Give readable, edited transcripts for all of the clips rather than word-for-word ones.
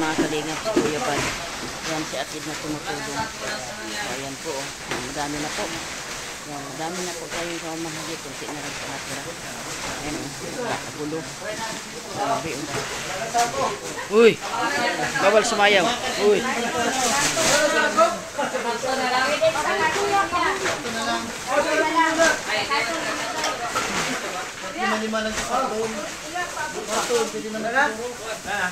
mga kalingap, si Kuya Bal. Yan, si Atid na tumutulong. Ayan po, madami na po. Yan, madami na po tayong kamahagi. Kunti na lang sa natira. Ayan, nakagulo. Grabe, Uy! Bawal sumayaw. Uy! Lima lang sa karton. Karton, pwede man na siguro.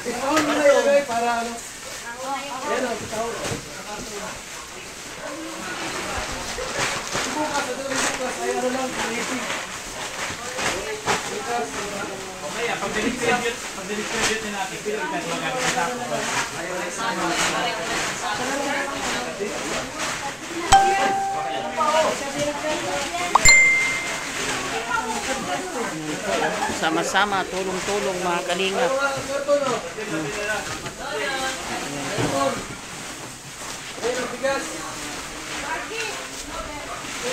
Tisahon mo na yun, okay? Para ano. Yan o, tisahon. Bukas, ito yung bukas. Ay ano lang, pangipig. Bukas. Okay, pag-distribute din natin. Pero ikan magamit sa ako. Ayaw na isa. Sama-sama, tulong-tulong mga kalingap.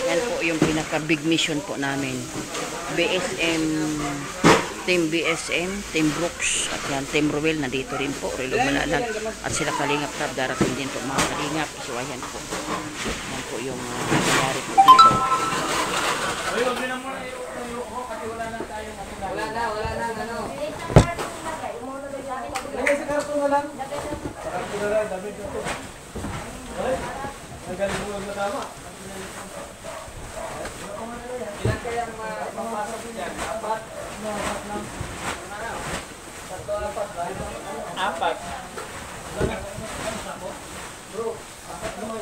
Yan po yung pinaka-big mission po namin. BSM, Team BSM, Team Brooks, at yan, Team Ruel, nandito rin po. Rilog Manalag, at sila Kalingap Tab, darating din po mga kalingap. So ayan po. Yan po yung nangyayari po dito. Wala na, ano. Lagay sa karton na lang. Sa karton na lang, damit na ito. Ay, nagaling mo na tama. Ilan kayang mapasok dyan? Apat? Apat lang. Tatlo, apat. Apat. Bro, apat naman.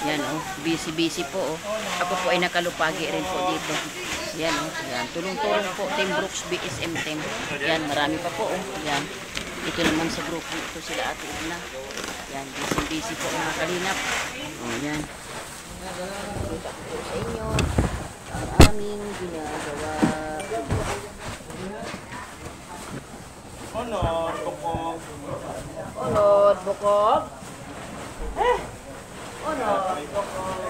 Yan oh, busy po oh. Ako po ay nakalupagi rin po dito. Yan oh, yan. Tulong-tulong po Team Brooks BSM team. Yan, marami pa po oh. Yan. Ito naman sa grupo ito sila Ate Edna. Yan, busy po mga kalingap. Oh, yan. Kita ko po sa inyo ang aming ginagawa. Onod, bukog. Onod, bukog. Onod, bukog.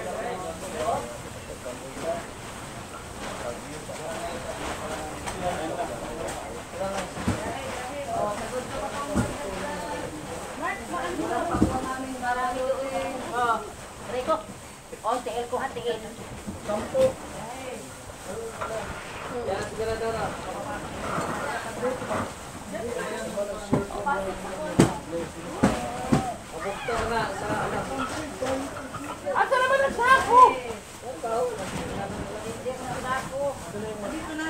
Rico, onti el ko hatiin. Sampo. Yan, sigara daw na. Abuktor na sa anak. Asa naman ang sako? Dito na.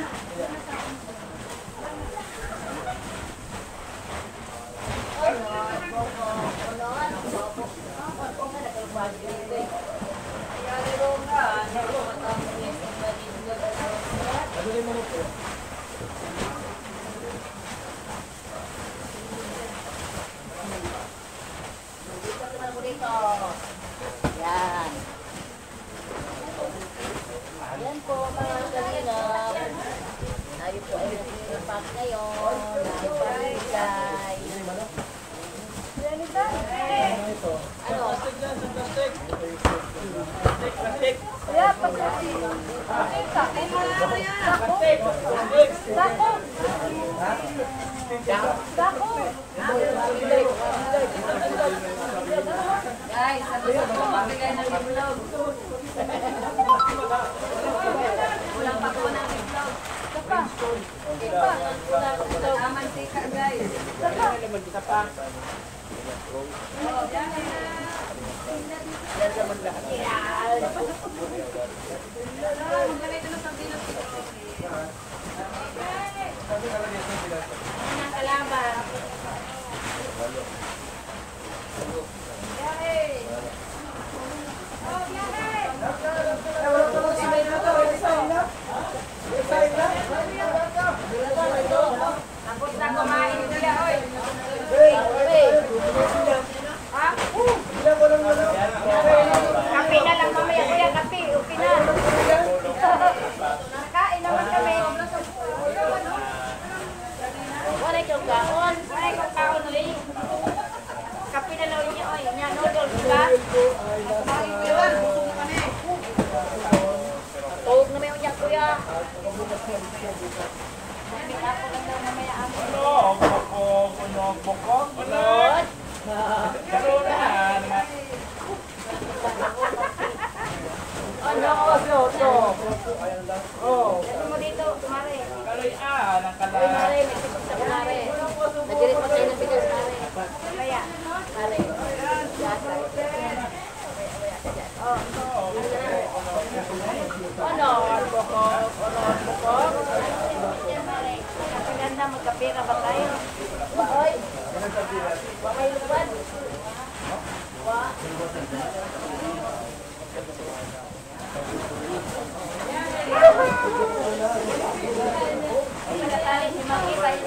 Yan. Yan po mga kalingap. Tayo po ay nag-iipak ngayon. Tayo po ay bigay. Ano? Plastic. Ya, plastic. Dako. Guys, sabi ko po, mabigay ng itlog. Walang pa po ng itlog. Sapa. Ipa. Amantika, guys. Sapa. Oh, yan na. Yan naman lahat. Yan. Ganito na sa bilog ito. Ang kalaban. Kape na lang mamaya, kuya, kape, okay na. kuya. Make up ko lang daw mamaya ako. Ano mo dito, kumare? Kumare, may kusok sa kumare. Nagirit pa kayo ng bigas, kumare. Kaya, kumare. Ano? Bukok? Kapaganda, magkapira ba tayo? Oy! Bakay lupan? Pagkatali, si Maki, tayo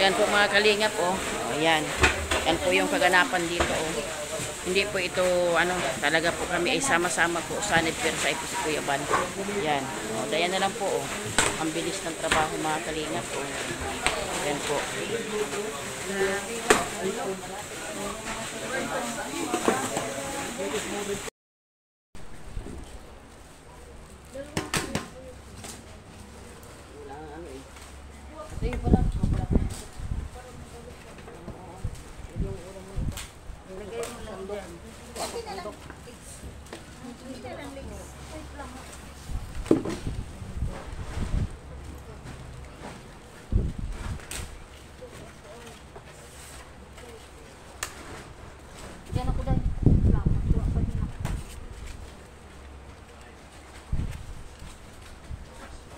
Yan po mga kalingap, oh. Ayan. Yan po yung kaganapan dito, oh. Hindi po ito, ano, talaga po kami ay sama-sama po sa Nagpirsa po si Kuya Ban. Yan. O, dayan na lang po, oh. Ang bilis ng trabaho mga kalingap, oh. Yan po.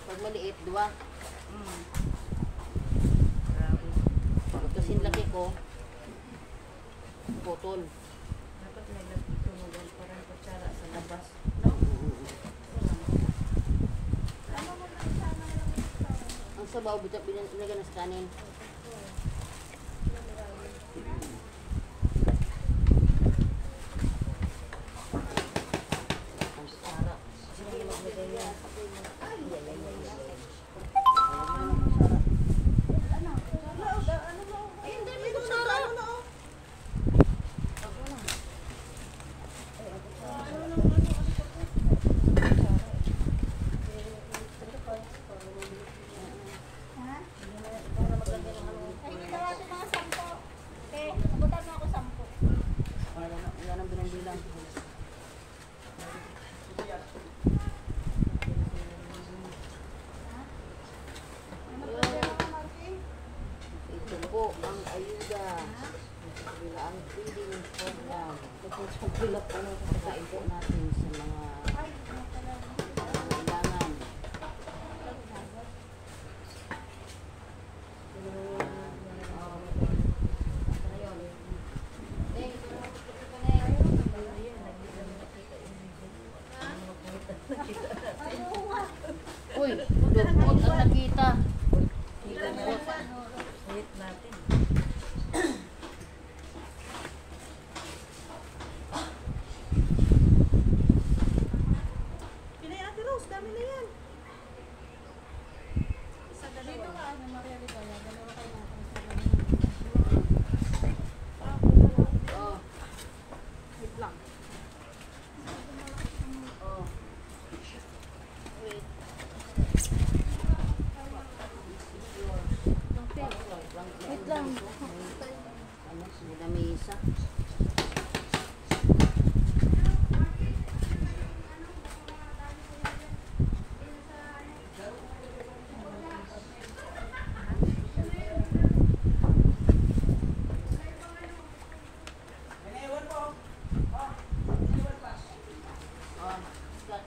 Pag maliit, dua. Pag kasing laki ko, putol. Dapat may tumugal parang kutsara sa labas. Ang sabaw, binagyan na sa kanin. Po ang ayuda ang feeding program kasi pagbilap po ng pagkain po natin sa mga kailangan. Uy, lupot ang nakita. Oh. Wait lang. Oh. Wait. Wait lang. Ano, sila may isa. Oh, Scott.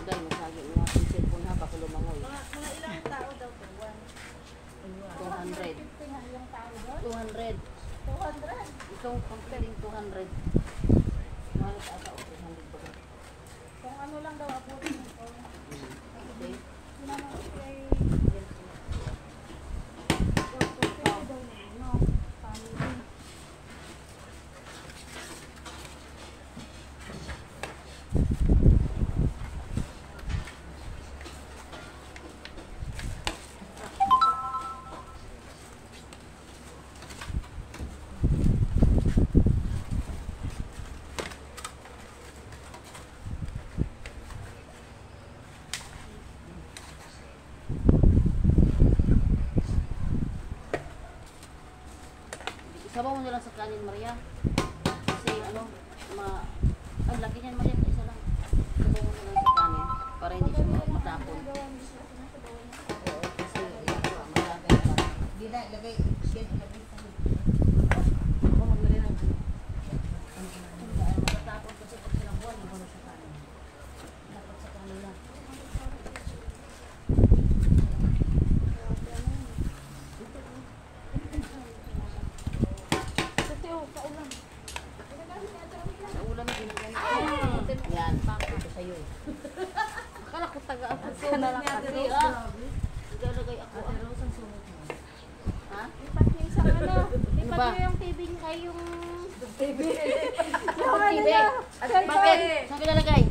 Dahil masagi mo natin yung cellphone ha, baka lumangoy. Mga ilang tao daw to? 200. 200. 200. Itong comparing 200. Mahal sa ata o 200 ba? Kung ano lang daw abutin ko. Okay. Sinama ko kay... Sabaw mo na lang sa kanin, Maria. Kasi ano, ang laki niyan, Maria, isa lang. Sabaw mo na lang sa kanin para hindi siya matapon. Oo, kasi malaki pa. Hindi na, ilagay. Sabaw mo na lang. Matapon kasi pag silang buwan, yung sa kanin. Dapat sa kanin lang. Sa ulam, ginagano. Yan, ito sa'yo eh. Akala ko taga-abot Ito na lang kasi. Ilalagay ako. Ha? Lipat niyo isang ano. Lipat ba? niyo yung TV niyo ay yung... TV. Yung Bakit? Saan kilalagay?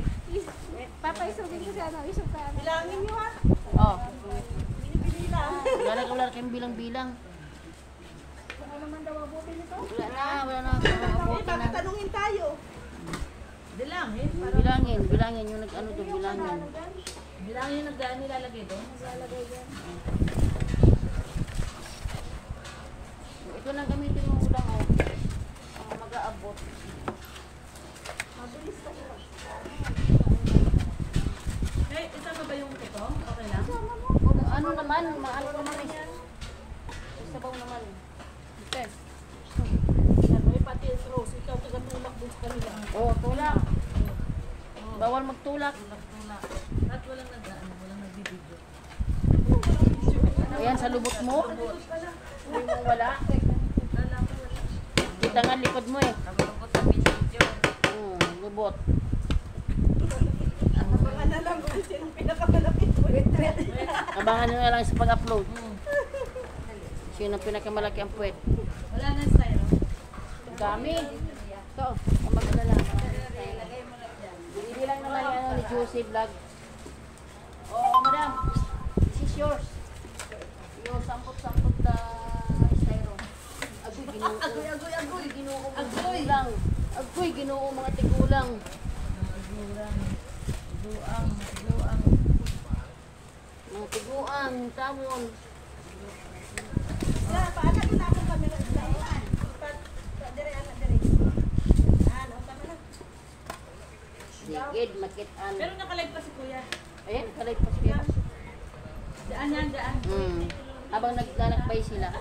Papaisugin ko sa ano. Isog ka ano. Bilangin niyo ha. Oh. Binibili lang. Wala kayong bilang-bilang. Kung ano man daw abutin nito. Wala na. Abutin na. Tanungin tayo. Bilangin. Bilangin yung nag-ano doon, bilangin. Bilangin yung nilalagay doon. Lalagay yan. Ito na gamitin mo ulang oh. Ang mag-aabot. Mabilis kasi. Eh, isama ba yung ito? Okay lang? Ano naman, maano naman eh. Sabaw naman. Okay. May pati yung Rose. Ikaw taga-tulak dun sa kanila. Oh, tulak. Bawal magtulak. Tulak. At walang walang nagbibideo. Ayan, sa lubot mo. Hindi mo wala. Kita nga likod mo eh. Lubot sa video. Lubot. Baka na lang kung sinong pinakamalapit. Abangan nyo na lang sa pag-upload. Sino ang pinakamalaki ang puwet? Wala na styro. Ang dami. Ito, ang magdala. Hindi lang naman yung ano ni Juicy Vlog. Oh, madam. This is yours. Yung sampot-sampot na styro. Agoy, ginoo. Agoy, ginoo. Agoy lang. Agoy, ginoo mga tigulang. Mga tiguang, tamon. Paano na akong kamera sa iwan? Dire, anak, dire. Ano, tama na. Sigid, makitaan. Pero nakalive pa si Kuya. Ayan, kalay pa siya. Daan yan, daan. Habang naglalakbay sila.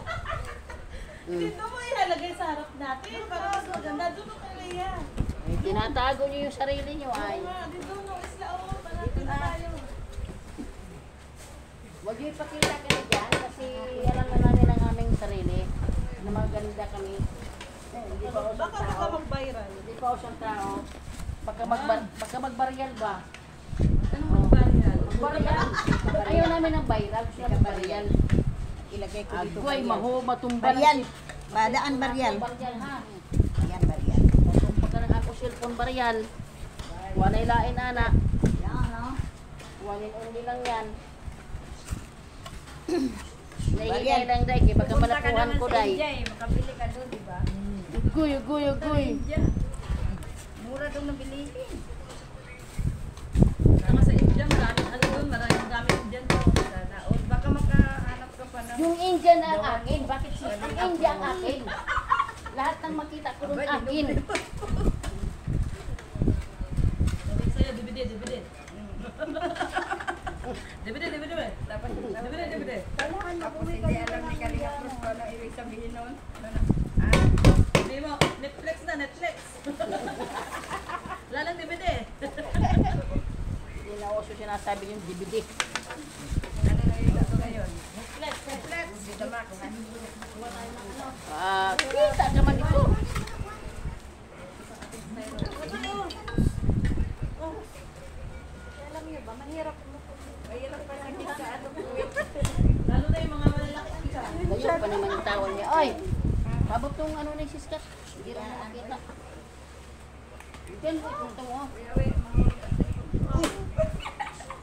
Dito mo ilalagay sa harap natin. Para mas maganda. Doon mo kaya. Eh, tinatago niyo yung sarili niyo ay. Dito no, isla o. Dito na tayo. Huwag niyo ipakita ka na dyan kasi alam na namin ang aming sarili na maganda kami. Eh, hindi pa ako siyang tao. mag-viral. Hindi pa ako siyang tao. Pagka mag-viral ba? Ano mo ba yan? Mag-viral. Ayaw namin ng viral. Gusto namin viral. Ilagay ko dito. Agoy, maho, matumban. Barial. Padaan Baryal. Baryal ha. Yan Baryal. Kung pagka nang ako cellphone Baryal, wanay lain anak. Yan, no? Wanin only lang yan. Naingay lang day, kaya baka malapuhan ko day. Makabili ka doon, di ba? Ugoy, ugoy, ugoy. Mura doon nabilihin. Saka sa India, maraming ano doon, maraming gamit Indian to. Sana. O baka makahanap ka pa ng... Yung Indian ang akin, bakit si ang India ang akin? Lahat ng makita ko doon akin. Sabi sa'yo, DVD. DVD. Dapat DVD. Tapos hindi alam ni Kalinga Cruz kung ano ibig sabihin nun. Hindi mo, Netflix na, Netflix. Lalang DVD. Hindi na uso sinasabi yung DVD. Ano na yung ito ngayon? Netflix. Dito Max. Kita naman ito. Alam niyo ba, mahirap mahirap pa sakit sa ano po. Lalo na yung mga malalaki ka. Ngayon pa naman yung tawon niya. Oy! Mabot tong ano na yung siskat. Hindi rin nakakita. Diyan po itong ito mo.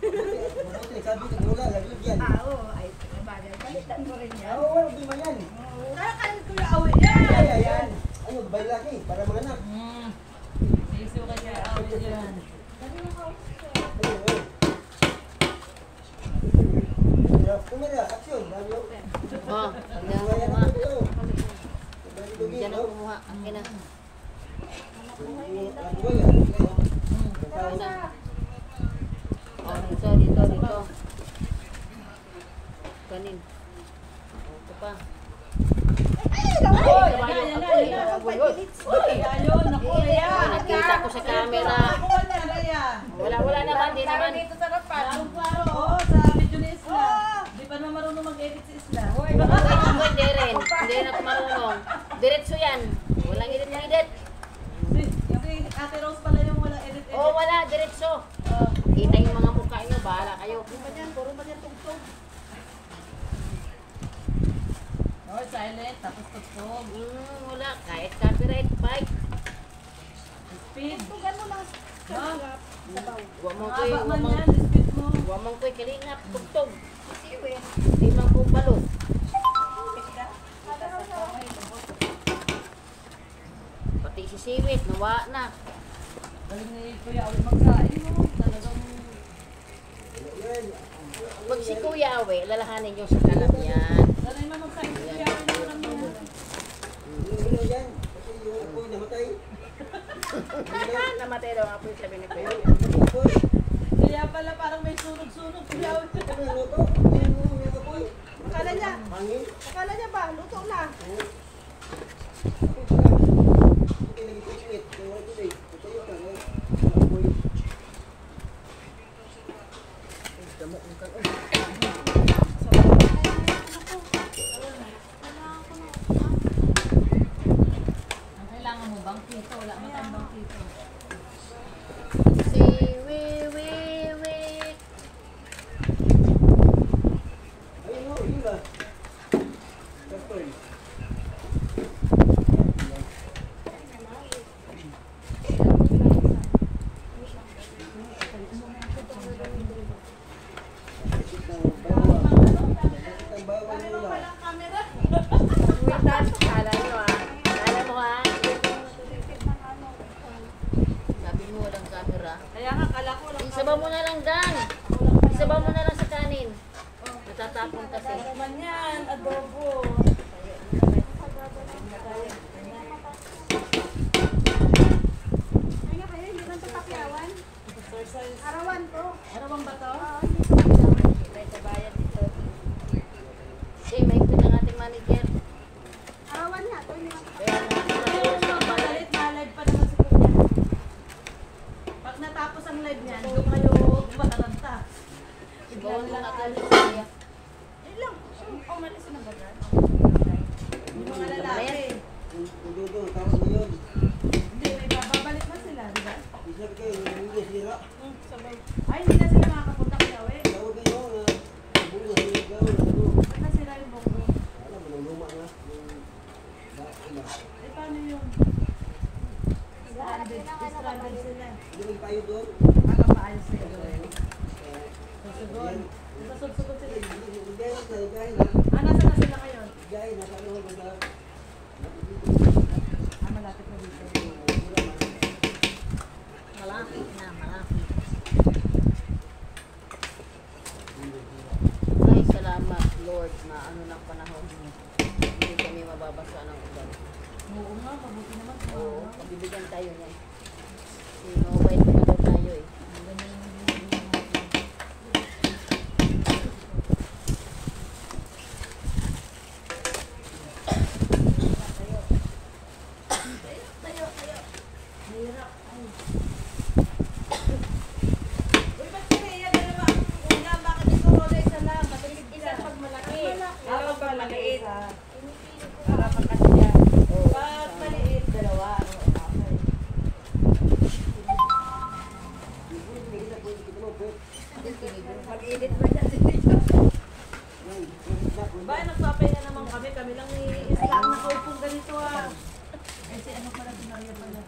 Mabuti, sabi ko, wala, laglag yan. Oo, ay bagay. Palitan mo rin yan. Oo, wala, di man yan. Nakakalit ko yung awit yan. Ay, ayan. Ano, baylaki, para mga anak. Sisiw ka niya, awit yan. Kumira, aksyon. Oh, hindi ako kumuha. Hindi na kumuha. Akin na. Oh, dito. Kanin. Ito pa. Ayun, naku, Rhea. Nakita ko sa camera. Nakuha na, Rhea. Wala naman, di naman. Dito sa rapat. Oo, sa video ni Isla. Di pa naman marunong mag-edit si Isla. Hindi rin. Hindi na ako marunong. Diretso yan. Walang edit. Si Ate Rose pala yung wala edit. Oh, wala. Diretso. Kita yung mga mukha nyo. Bahala kayo. Puro ba yan tugtog? Oh, silent, tapos tugtog. Wala. Kahit copyright fight. Speed. Tugan mo lang. Ha? Huwag mong ko'y, Mahaba man yan, speed mo. huwag mong ko'y kalingap. Tugtog. Siwin. Limang kong balo. Pati si Siwit. Nawa na. Galing ni Kuya Awi magkain mo. Talagang Pag si Kuya Awe, lalahanin yung sa kalam yan. sanay na magkain si Kuya Awi na lang mo. Yan, kasi yung apoy namatay. Namatay daw ako yung sabi ni Kuya. Apoy, Kaya pala parang may sunog-sunog Kuya Awi. ano yung luto? Yung apoy. Akala niya, Hangin. akala niya ba, luto na. Hindi lagi piswit. Kaya wala tuloy. Patayo ka, no? Apoy. Ang kailangan mo, bangkito. Wala mo tayong bangkito. Si Wiwi. Ayun, no, yun ba? Apoy. Ang bawang nila. Kala nyo ah. Kala mo ah. Sabi mo walang camera. Kaya nga, kala ko lang. Isabaw mo na lang Dan. Isabaw mo na lang sa kanin. Natatapon kasi. Naman yan, adobo. Arawan to. Ano bang bato? May kabayan dito. Kasi may ito ng ating manager. Arawan nga to. Kaya mga Ayun, mabagalit na live pa naman si Kuya. Pag natapos ang live niyan, doon kayo mataranta. Bawal lang ako siya. Ilang. Umalis na ba dyan? Yung mga lalaki. Yung dudo, tawag mo yun. Hindi, may babalik na sila, di ba? Isip kayo, hindi sila. Ay, hindi na sila makakapunta kay Awe. Tawag kayo na buong na sila gawin. Ano? Ba't na sila yung bongo? Alam mo, luma na. Yung Eh, paano yun? Stranded sila. Yung tayo doon. Paayos sila. Susugod. Susugod sila. Nasa na sila ngayon? Malapit na dito. Malapit na, malapit. Ay, salamat, Lord, na ano ng panahon. Hindi kami mababasa ng ulan. Oo nga, mabuti naman. Oo, pabibigyan tayo niyan. Sino, bait na daw tayo eh. Uy, ba't sila yan? Dalawa ang una, bakit ito rola isa lang? Matilig isa pag malaki. Dalawa pag maliit. Para pagkasya. Pag maliit, dalawa. Mag-edit ba dyan dito? Ba, nagpapahinga naman kami. Kami lang ni isa lang nakaupong ganito ah. Eh, si ano pala, si Maria pala.